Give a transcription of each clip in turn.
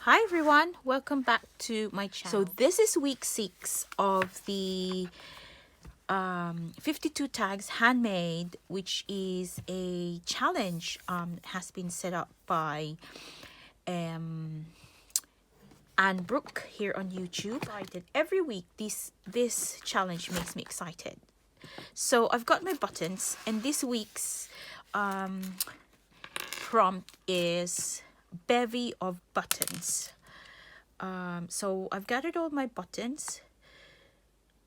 Hi everyone, welcome back to my channel. So this is week 6 of the 52 tags handmade, which is a challenge has been set up by Anne Brooke here on YouTube. Every week this challenge makes me excited. So I've got my buttons, and this week's prompt is bevy of buttons. So I've gathered all my buttons,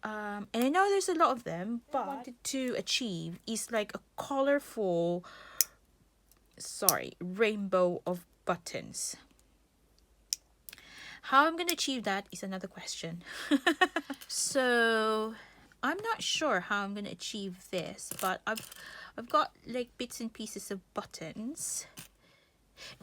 and I know there's a lot of them, but what I wanted to achieve is like a colorful rainbow of buttons. How I'm gonna achieve that is another question. So I'm not sure how I'm gonna achieve this, but I've got like bits and pieces of buttons.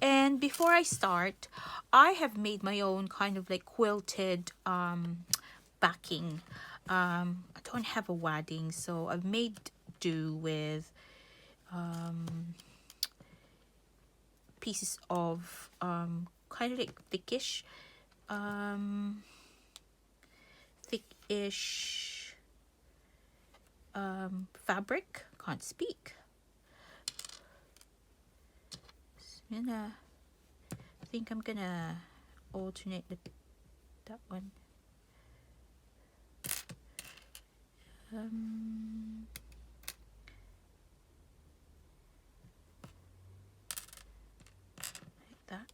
And before I start, I have made my own kind of like quilted backing. I don't have a wadding, so I've made do with pieces of kind of like thickish fabric. Can't speak. I think I'm gonna alternate that one. Like that.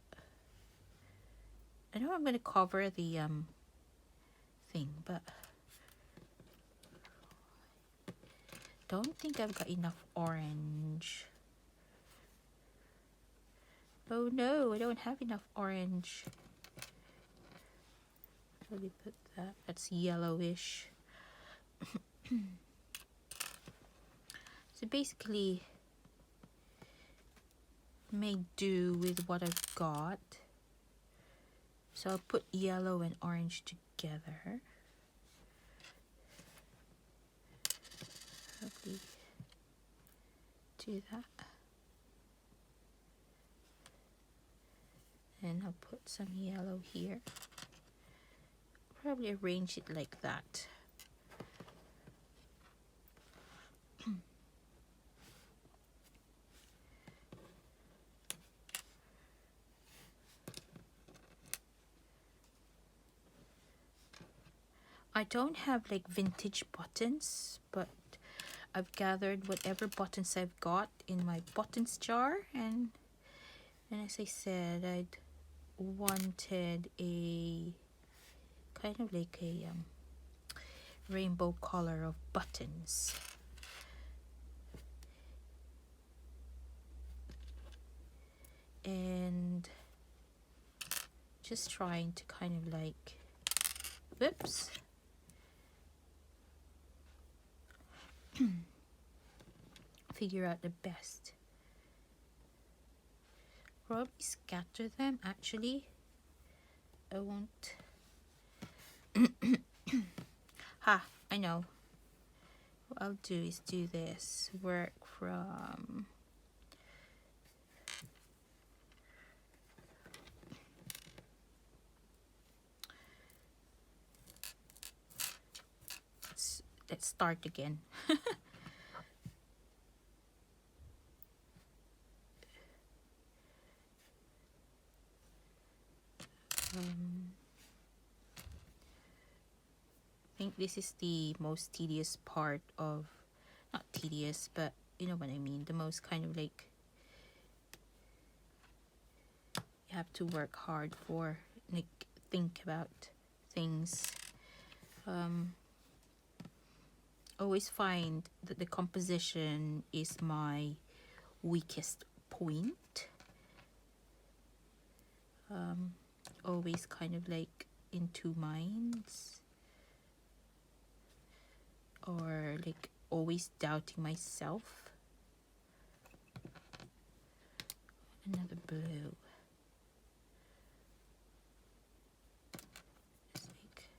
I know I'm gonna cover the thing, but don't think I've got enough orange. Oh no, I don't have enough orange. Let me put that. That's yellowish. So basically, made do with what I've got. So I'll put yellow and orange together. Probably do that. And I'll put some yellow here. Probably arrange it like that. I don't have like vintage buttons, but I've gathered whatever buttons I've got in my buttons jar, and as I said, I'd wanted a kind of like a rainbow color of buttons. And just trying to kind of like, whoops, figure out the best. Probably scatter them actually. I won't. I know. What I'll do is do this. Work from let's start again. I think this is the most tedious part of, not tedious, but you know what I mean, the most kind of like you have to work hard for, like think about things. Always find that the composition is my weakest point. Always kind of like in two minds, or like always doubting myself. Another blue. Just like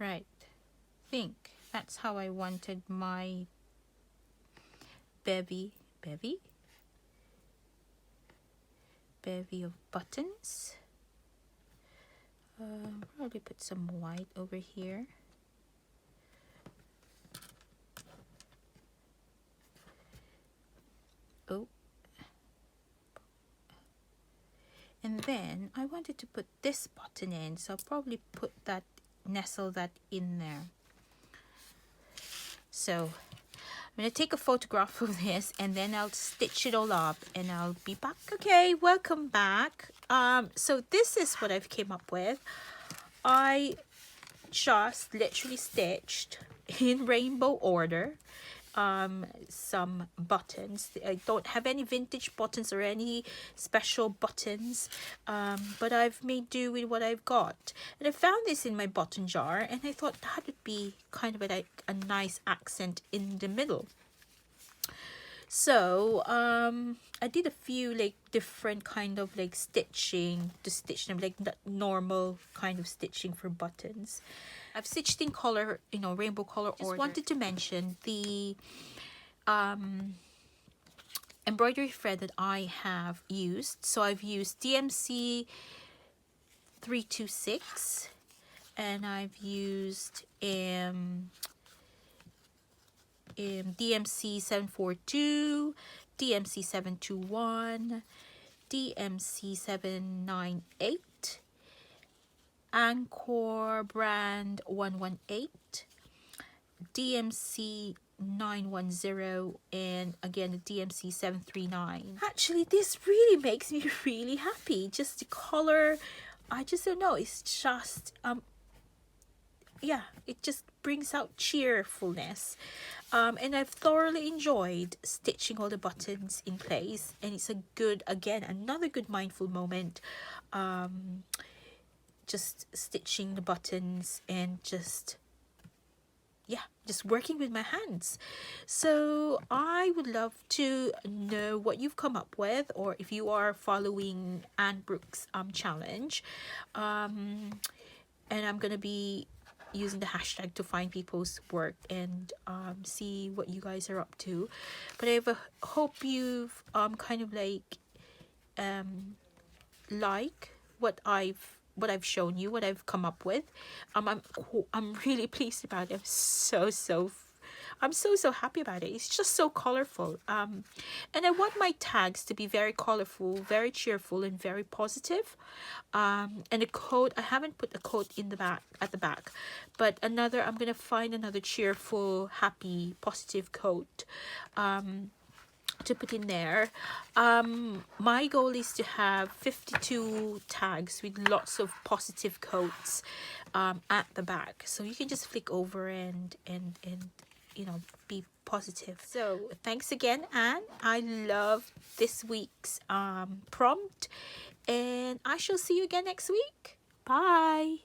right. Think that's how I wanted my bevy of buttons. Probably put some white over here. Oh, and then I wanted to put this button in, so I'll probably nestle that in there. So I'm going to take a photograph of this and then I'll stitch it all up and I'll be back. Okay, welcome back. So this is what I've came up with. I just literally stitched in rainbow order some buttons. I don't have any vintage buttons or any special buttons, but I've made do with what I've got. And I found this in my button jar and I thought that would be kind of a nice accent in the middle. So I did a few like different kind of like stitching to stitch them, like that normal kind of stitching for buttons. I've stitched in color, you know, rainbow color order. Just wanted to mention the embroidery thread that I have used. So I've used DMC 326 and I've used DMC 742, DMC 721, DMC 798, Anchor brand 118, DMC 910, and again the DMC 739. Actually, this really makes me really happy. Just the color, I just don't know, it's just yeah, it just brings out cheerfulness. And I've thoroughly enjoyed stitching all the buttons in place, and it's a good, again, another good mindful moment. Just stitching the buttons and just working with my hands. So I would love to know what you've come up with, or if you are following Anne Brooks challenge. And I'm gonna be using the hashtag to find people's work and see what you guys are up to. But I hope you've kind of like what I've shown you, what I've come up with. I'm really pleased about it. I'm so happy about it. It's just so colorful. And I want my tags to be very colorful, very cheerful, and very positive. And a quote, I haven't put a quote in the back, at the back, but I'm gonna find another cheerful, happy, positive quote to put in there. My goal is to have 52 tags with lots of positive quotes at the back, so you can just flick over and you know, be positive. So thanks again, Anne. I love this week's prompt, and I shall see you again next week. Bye.